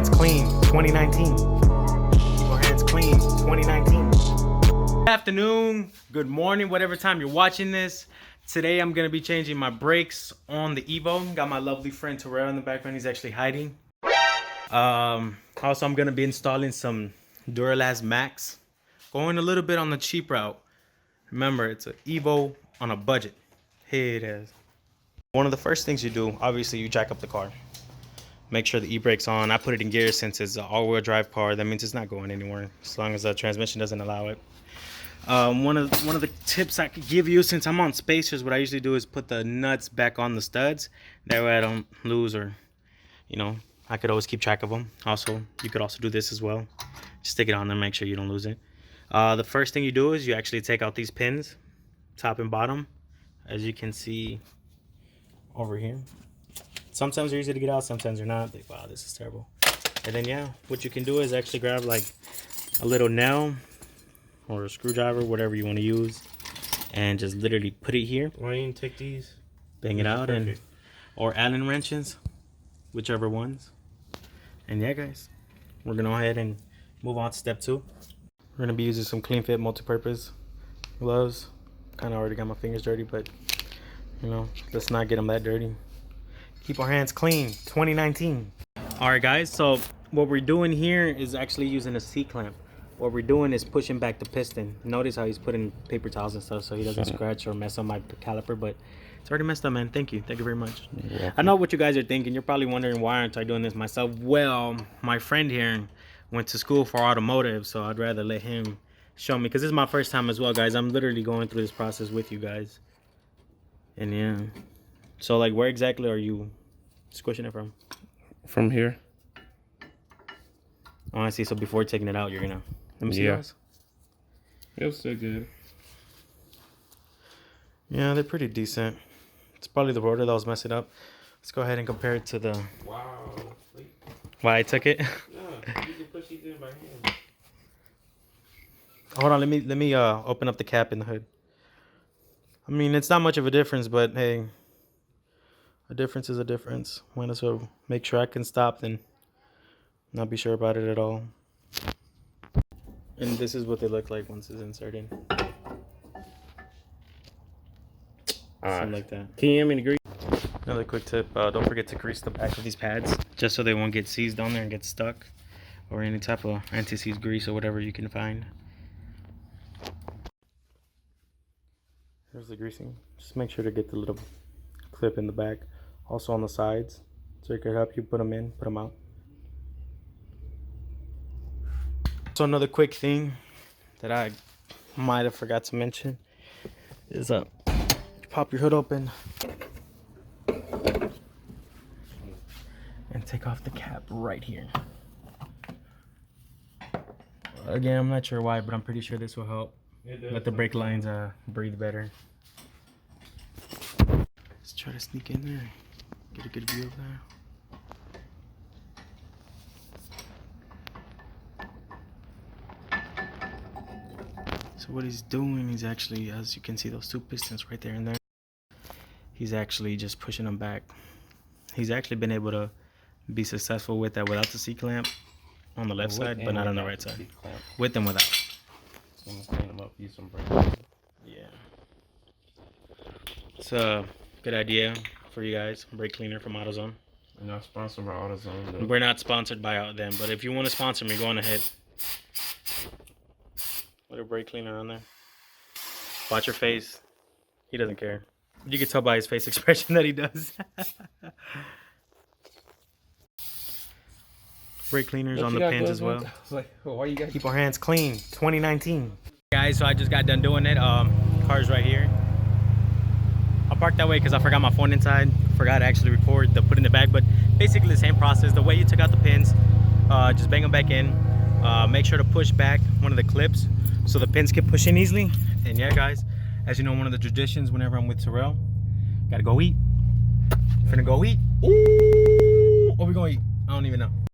hands clean, 2019. Keep our hands clean, 2019. Good afternoon, good morning, whatever time you're watching this. Today I'm gonna be changing my brakes on the Evo. Got my lovely friend Terrell in the background. He's actually hiding. Also I'm gonna be installing some Duralast Max. Going a little bit on the cheap route. Remember, it's an Evo on a budget. Here it is. One of the first things you do, obviously, you jack up the car. Make sure the e-brake's on. I put it in gear since it's an all-wheel drive car. That means it's not going anywhere as long as the transmission doesn't allow it. One of the tips I could give you, since I'm on spacers, what I usually do is put the nuts back on the studs. That way I don't lose, or, you know, I could always keep track of them. Also, you could also do this as well. Just stick it on there, make sure you don't lose it. The first thing you do is you actually take out these pins, top and bottom, as you can see over here. Sometimes they're easy to get out, sometimes they're not. Wow, this is terrible. And then yeah, what you can do is actually grab like a little nail or a screwdriver, whatever you want to use, and just literally put it here. Why didn't you take these? Bang it out, and or Allen wrenches, whichever ones. And yeah, guys, we're gonna go ahead and move on to step 2. We're gonna be using some clean fit multi-purpose gloves. Kind of already got my fingers dirty, but you know, let's not get them that dirty. Keep our hands clean, 2019. All right, guys, so what we're doing here is actually using a C-clamp. What we're doing is pushing back the piston. Notice how he's putting paper towels and stuff so he doesn't scratch or mess up my caliper, but it's already messed up, man. Thank you very much. I know what you guys are thinking. You're probably wondering, why aren't I doing this myself? Well, my friend here went to school for automotive, so I'd rather let him show me, because this is my first time as well, guys. I'm literally going through this process with you guys. And yeah, so like, where exactly are you squishing it from? From here. Oh, I see. So before taking it out, you're gonna, let me see those. It was still good. Yeah, they're pretty decent. It's probably the rotor that was messing up. Let's go ahead and compare it to the. Wow. Wait. Why I took it? No, you can push these in by hand. Hold on, let me open up the cap in the hood. I mean, it's not much of a difference, but hey, a difference is a difference. Might as well make sure I can stop than not be sure about it at all. And this is what they look like once it's inserted. Something like that. Can you hand me the grease? Another quick tip, don't forget to grease the back of these pads, just so they won't get seized on there and get stuck, or any type of anti-seize grease or whatever you can find. Here's the greasing. Just make sure to get the little clip in the back, also on the sides, so it can help you put them in, put them out. So another quick thing that I might have forgot to mention is you pop your hood open and take off the cap right here. Again, I'm not sure why, but I'm pretty sure this will help let the brake lines breathe better. Let's try to sneak in there, get a good view of that. So what he's doing, he's actually, as you can see, those 2 pistons right there and there, he's actually just pushing them back. He's actually been able to be successful with that without the C-clamp on the left side, but not on the right side. With and without. I'm gonna clean them up, use some brake. Yeah. It's a good idea for you guys. Brake cleaner from AutoZone. We're not sponsored by AutoZone, though. We're not sponsored by them, but if you want to sponsor me, go on ahead. Little brake cleaner on there. Watch your face. He doesn't care. You can tell by his face expression that he does. Brake cleaners on the pins as well. Like, why you guys keep our hands clean, 2019. Guys, so I just got done doing it. Car's right here. I'll park that way because I forgot my phone inside. Forgot to actually record the put in the bag, but basically the same process. The way you took out the pins, just bang them back in. Make sure to push back one of the clips so the pins can push in easily. And yeah, guys, as you know, one of the traditions whenever I'm with Terrell, gotta go eat. Finna go eat. Ooh, what we gonna eat? I don't even know.